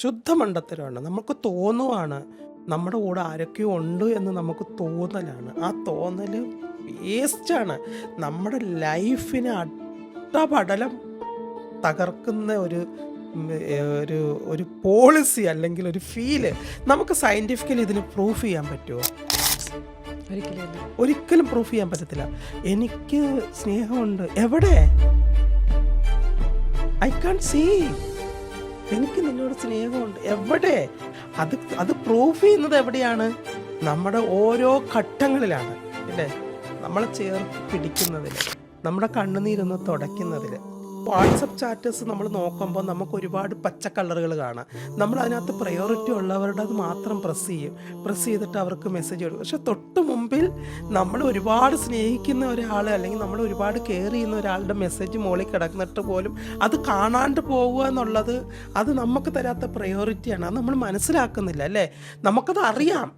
ശുദ്ധ മണ്ടത്തരമാണ്. നമുക്ക് തോന്നുവാണ് നമ്മുടെ കൂടെ ആരൊക്കെയോ ഉണ്ട് എന്ന് നമുക്ക് തോന്നലാണ്. ആ തോന്നൽ വേസ്റ്റാണ്. നമ്മുടെ ലൈഫിനെ അട്ടപടലം തകർക്കുന്ന ഉം, ഒരു ഒരു പോളിസി അല്ലെങ്കിൽ ഒരു ഫീല് നമുക്ക് സയൻറ്റിഫിക്കലി ഇതിന് പ്രൂഫ് ചെയ്യാൻ പറ്റുമോ? ഒരിക്കലും ഒരിക്കലും പ്രൂഫ് ചെയ്യാൻ പറ്റത്തില്ല. എനിക്ക് സ്നേഹമുണ്ട്, എവിടെ? I can see. എനിക്ക് നിന്നോട് സ്നേഹമുണ്ട്, എവിടെ? അത് അത് പ്രൂഫ് ചെയ്യുന്നത് എവിടെയാണ്? നമ്മുടെ ഓരോ ഘട്ടങ്ങളിലാണ്, അല്ലേ? നമ്മളെ ചേർത്ത് പിടിക്കുന്നതിൽ, നമ്മുടെ കണ്ണുനീരൊന്ന് തുടയ്ക്കുന്നതിൽ. വാട്സപ്പ് ചാറ്റേഴ്സ് നമ്മൾ നോക്കുമ്പോൾ നമുക്ക് ഒരുപാട് പച്ച കളറുകൾ കാണാം. നമ്മൾ അതിനകത്ത് പ്രയോറിറ്റി ഉള്ളവരുടെ അത് മാത്രം പ്രസ് ചെയ്തിട്ട് അവർക്ക് മെസ്സേജ് കൊടുക്കും. പക്ഷെ തൊട്ട് മുമ്പിൽ നമ്മൾ ഒരുപാട് സ്നേഹിക്കുന്ന ഒരാൾ അല്ലെങ്കിൽ നമ്മൾ ഒരുപാട് കെയർ ചെയ്യുന്ന ഒരാളുടെ മെസ്സേജ് മുകളിൽ കിടന്നിട്ട് പോലും അത് കാണാണ്ട് പോകുക എന്നുള്ളത് അത് നമുക്ക് തരാത്ത പ്രയോറിറ്റിയാണ്. അത് നമ്മൾ മനസ്സിലാക്കുന്നില്ല, അല്ലേ? നമുക്കത് അറിയാം.